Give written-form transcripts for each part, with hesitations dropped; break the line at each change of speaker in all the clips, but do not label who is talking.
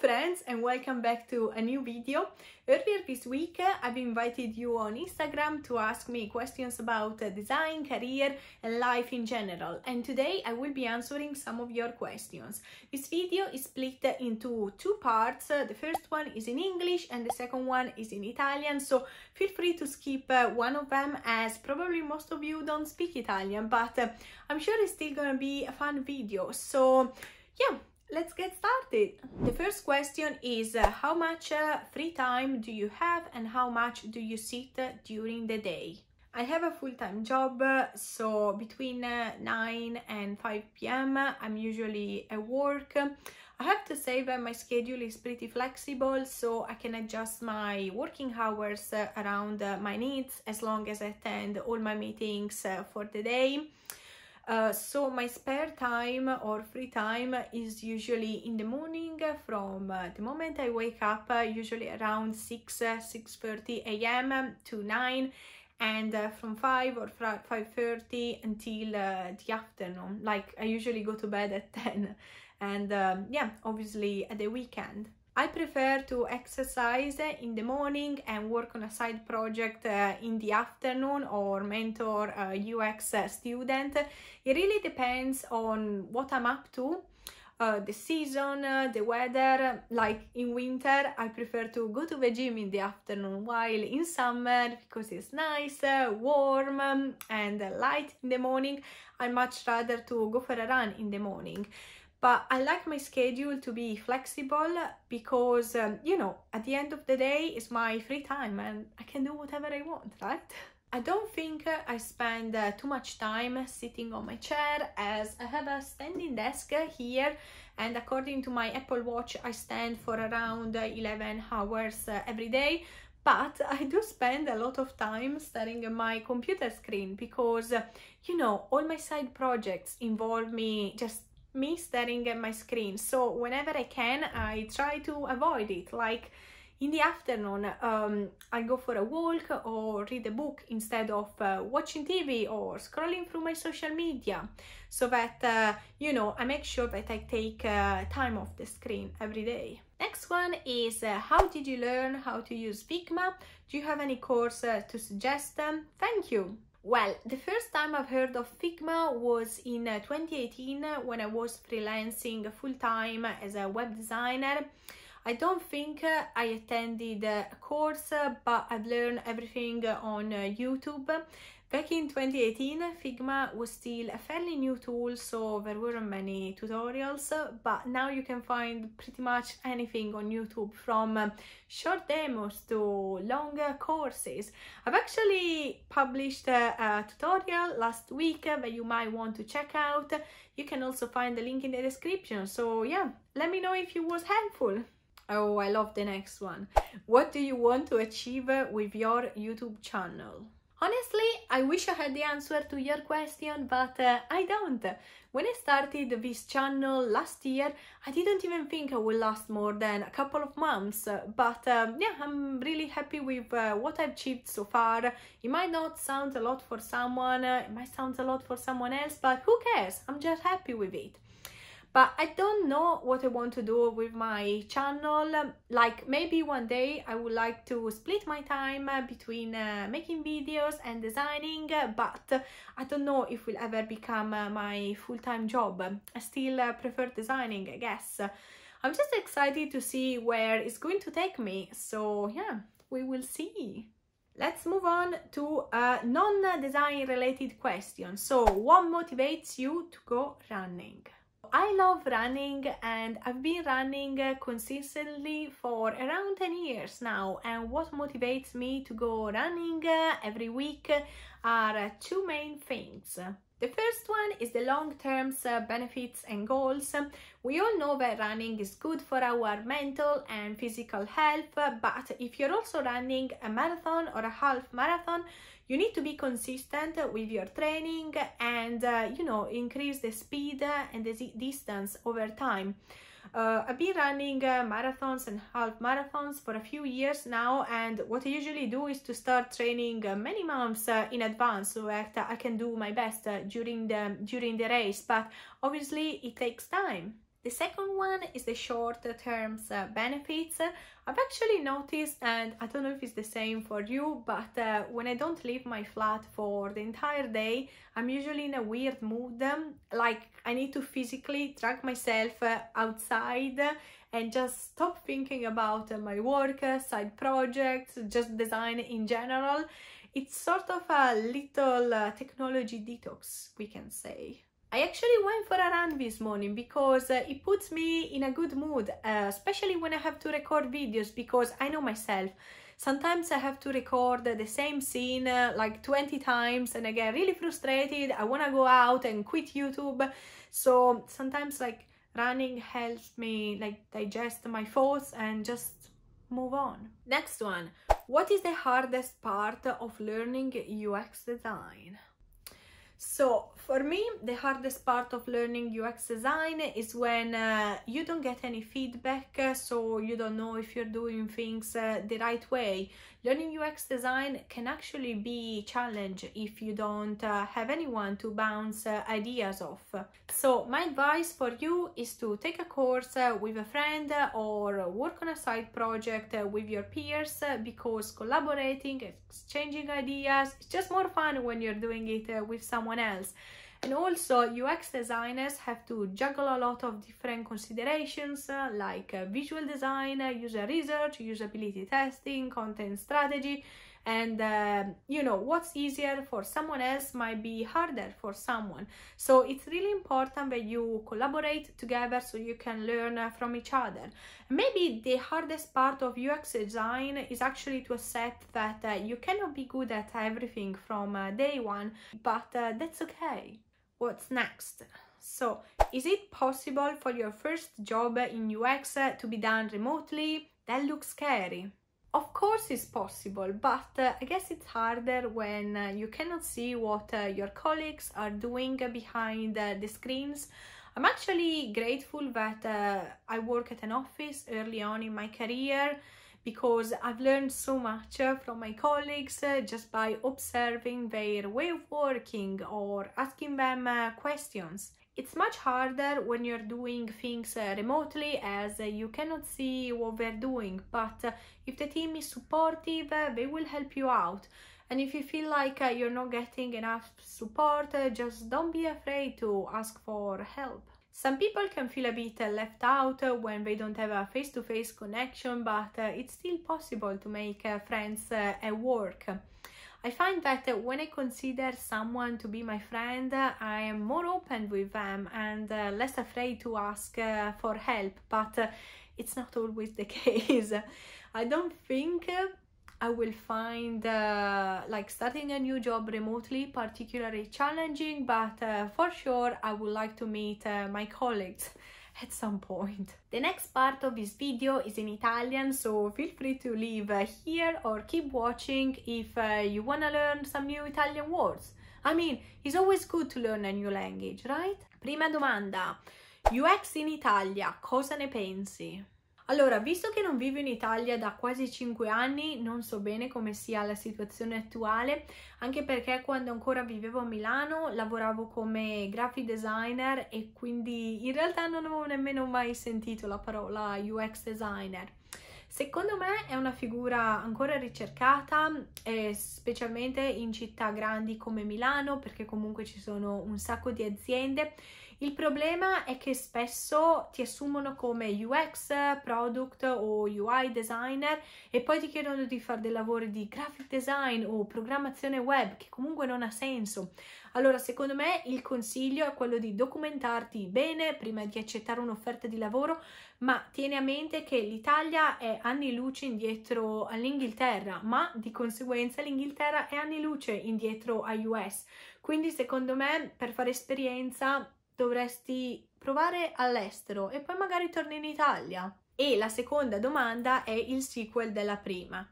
friends, and welcome back to a new video. Earlier this week I've invited you on Instagram to ask me questions about design, career and life in general, and today I will be answering some of your questions. This video is split into two parts. The first one is in English and the second one is in Italian, so feel free to skip one of them, as probably most of you don't speak Italian, but I'm sure it's still gonna be a fun video. So yeah, let's get started. The first question is how much free time do you have and how much do you sit during the day? I have a full-time job, so between 9 and 5 p.m. I'm usually at work. I have to say that my schedule is pretty flexible, so I can adjust my working hours around my needs as long as I attend all my meetings for the day. So my spare time or free time is usually in the morning from the moment I wake up, usually around 6:30 a.m. to 9, and from 5 or 5:30 until the afternoon. Like I usually go to bed at 10, and yeah, obviously at the weekend. I prefer to exercise in the morning and work on a side project in the afternoon, or mentor a UX student. It really depends on what I'm up to, the season, the weather. Like in winter, I prefer to go to the gym in the afternoon, while in summer, because it's nice, warm and light in the morning, I'd much rather to go for a run in the morning. But I like my schedule to be flexible because, you know, at the end of the day, it's my free time and I can do whatever I want, right? I don't think I spend too much time sitting on my chair, as I have a standing desk here, and according to my Apple Watch, I stand for around 11 hours every day. But I do spend a lot of time staring at my computer screen because, you know, all my side projects involve me staring at my screen. So whenever I can, I try to avoid it. Like in the afternoon, I go for a walk or read a book instead of watching TV or scrolling through my social media, so that you know, I make sure that I take time off the screen every day. Next one is how did you learn how to use Figma? Do you have any course to suggest? Thank you. Well, the first time I've heard of Figma was in 2018 when I was freelancing full-time as a web designer. I don't think I attended a course, but I've learned everything on YouTube. Back in 2018, Figma was still a fairly new tool, so there weren't many tutorials, but now you can find pretty much anything on YouTube, from short demos to longer courses. I've actually published a tutorial last week that you might want to check out. You can also find the link in the description, so yeah, let me know if it was helpful. Oh, I love the next one. What do you want to achieve with your YouTube channel? Honestly, I wish I had the answer to your question, but I don't. When I started this channel last year, I didn't even think I would last more than a couple of months. But yeah, I'm really happy with what I've achieved so far. It might not sound a lot for someone, it might sound a lot for someone else, but who cares? I'm just happy with it. But I don't know what I want to do with my channel. Like maybe one day I would like to split my time between making videos and designing, but I don't know if it will ever become my full-time job. I still prefer designing, I guess. I'm just excited to see where it's going to take me. So yeah, we will see. Let's move on to a non-design related question. So what motivates you to go running? I love running, and I've been running consistently for around 10 years now, and what motivates me to go running every week are two main things. The first one is the long-term benefits and goals. We all know that running is good for our mental and physical health, but if you're also running a marathon or a half marathon, you need to be consistent with your training and, you know, increase the speed and the distance over time. I've been running marathons and half marathons for a few years now, and what I usually do is to start training many months in advance so that I can do my best during the race, but obviously it takes time. The second one is the short-term benefits. I've actually noticed, and I don't know if it's the same for you, but when I don't leave my flat for the entire day, I'm usually in a weird mood, like I need to physically drag myself outside and just stop thinking about my work, side projects, just design in general. It's sort of a little technology detox, we can say. I actually went for a run this morning because it puts me in a good mood, especially when I have to record videos, because I know myself. Sometimes I have to record the same scene like 20 times and I get really frustrated. I want to go out and quit YouTube. So sometimes like running helps me like digest my thoughts and just move on. Next one. What is the hardest part of learning UX design? So for me, the hardest part of learning UX design is when you don't get any feedback, so you don't know if you're doing things the right way. Learning UX design can actually be a challenge if you don't have anyone to bounce ideas off. So my advice for you is to take a course with a friend or work on a side project with your peers, because collaborating, exchanging ideas, it's just more fun when you're doing it with someone else. And also UX designers have to juggle a lot of different considerations like visual design, user research, usability testing, content strategy, and you know, what's easier for someone else might be harder for someone. So it's really important that you collaborate together so you can learn from each other. Maybe the hardest part of UX design is actually to accept that you cannot be good at everything from day one, but that's okay. What's next? So, is it possible for your first job in UX to be done remotely? That looks scary. Of course it's possible, but I guess it's harder when you cannot see what your colleagues are doing behind the screens. I'm actually grateful that I work at an office early on in my career, because I've learned so much from my colleagues just by observing their way of working or asking them questions. It's much harder when you're doing things remotely, as you cannot see what they're doing, but if the team is supportive, they will help you out. And if you feel like you're not getting enough support, just don't be afraid to ask for help. Some people can feel a bit left out when they don't have a face-to-face connection, but it's still possible to make friends at work. I find that when I consider someone to be my friend, I am more open with them and less afraid to ask for help, but it's not always the case. I don't think I will find like starting a new job remotely particularly challenging, but for sure I would like to meet my colleagues at some point. The next part of this video is in Italian, so feel free to leave here or keep watching if you want to learn some new Italian words. I mean, it's always good to learn a new language, right? Prima domanda. UX in Italia, cosa ne pensi? Allora, visto che non vivo in Italia da quasi 5 anni, non so bene come sia la situazione attuale, anche perché quando ancora vivevo a Milano lavoravo come graphic designer e quindi in realtà non avevo nemmeno mai sentito la parola UX designer. Secondo me è una figura ancora ricercata, specialmente in città grandi come Milano, perché comunque ci sono un sacco di aziende. Il problema è che spesso ti assumono come UX, product o UI designer e poi ti chiedono di fare dei lavori di graphic design o programmazione web, che comunque non ha senso. Allora, secondo me il consiglio è quello di documentarti bene prima di accettare un'offerta di lavoro, ma tieni a mente che l'Italia è anni luce indietro all'Inghilterra, ma di conseguenza l'Inghilterra è anni luce indietro a US. Quindi secondo me per fare esperienza dovresti provare all'estero e poi magari torni in Italia. E la seconda domanda è il sequel della prima.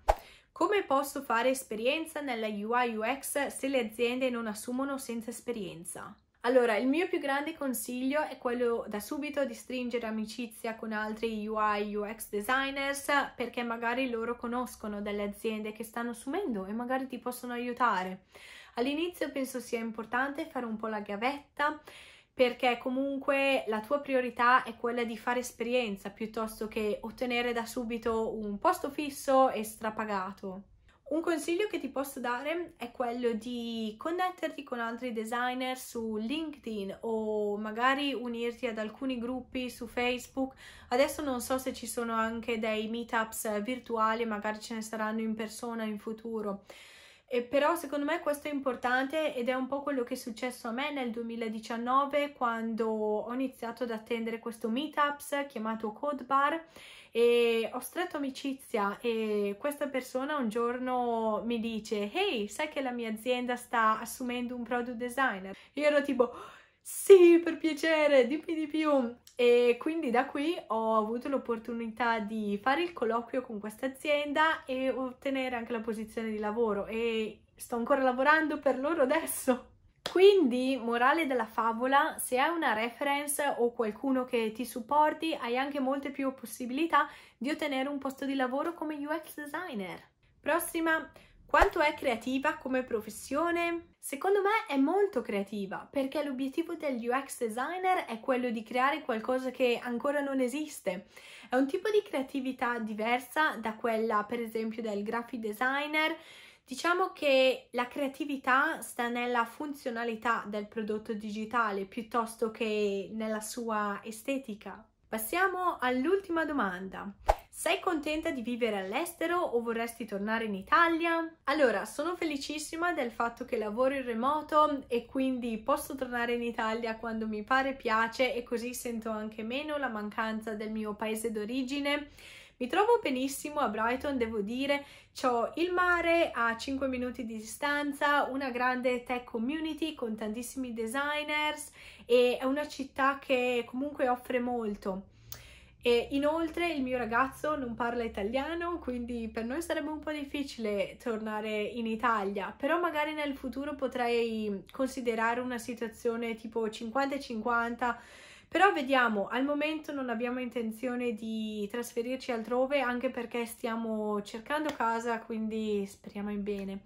Come posso fare esperienza nella UI UX se le aziende non assumono senza esperienza? Allora, il mio più grande consiglio è quello da subito di stringere amicizia con altri UI UX designers, perché magari loro conoscono delle aziende che stanno assumendo e magari ti possono aiutare. All'inizio penso sia importante fare un po' la gavetta, perché comunque la tua priorità è quella di fare esperienza piuttosto che ottenere da subito un posto fisso e strapagato. Un consiglio che ti posso dare è quello di connetterti con altri designer su LinkedIn o magari unirti ad alcuni gruppi su Facebook. Adesso non so se ci sono anche dei meetups virtuali, magari ce ne saranno in persona in futuro. Però secondo me questo è importante ed è un po' quello che è successo a me nel 2019 quando ho iniziato ad attendere questo meetups chiamato Code Bar e ho stretto amicizia e questa persona un giorno mi dice: "Hey, sai che la mia azienda sta assumendo un product designer?" Io ero tipo: "Sì, per piacere, dimmi di più." E quindi da qui ho avuto l'opportunità di fare il colloquio con questa azienda e ottenere anche la posizione di lavoro e sto ancora lavorando per loro adesso. Quindi, morale della favola, se hai una reference o qualcuno che ti supporti, hai anche molte più possibilità di ottenere un posto di lavoro come UX designer. Prossima, quanto è creativa come professione? Secondo me è molto creativa, perché l'obiettivo del UX designer è quello di creare qualcosa che ancora non esiste. È un tipo di creatività diversa da quella, per esempio, del graphic designer. Diciamo che la creatività sta nella funzionalità del prodotto digitale piuttosto che nella sua estetica. Passiamo all'ultima domanda. Sei contenta di vivere all'estero o vorresti tornare in Italia? Allora, sono felicissima del fatto che lavoro in remoto e quindi posso tornare in Italia quando mi pare e piace e così sento anche meno la mancanza del mio paese d'origine. Mi trovo benissimo a Brighton, devo dire, c'ho il mare a 5 minuti di distanza, una grande tech community con tantissimi designers e è una città che comunque offre molto. E inoltre il mio ragazzo non parla italiano, quindi per noi sarebbe un po' difficile tornare in Italia, però magari nel futuro potrei considerare una situazione tipo 50-50. Però vediamo, al momento non abbiamo intenzione di trasferirci altrove anche perché stiamo cercando casa, quindi speriamo in bene.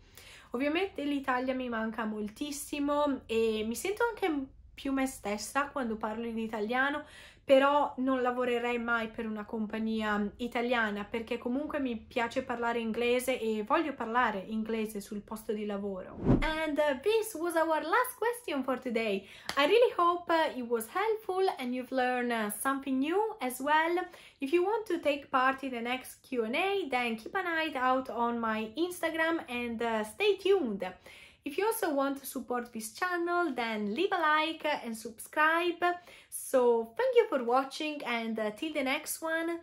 Ovviamente l'Italia mi manca moltissimo e mi sento anche più me stessa quando parlo in italiano, però non lavorerei mai per una compagnia italiana perché comunque mi piace parlare inglese e voglio parlare inglese sul posto di lavoro. And this was our last question for today. I really hope it was helpful and you've learned something new as well. If you want to take part in the next Q&A, then keep an eye out on my Instagram and stay tuned. If you also want to support this channel, then leave a like and subscribe. So thank you for watching and till the next one.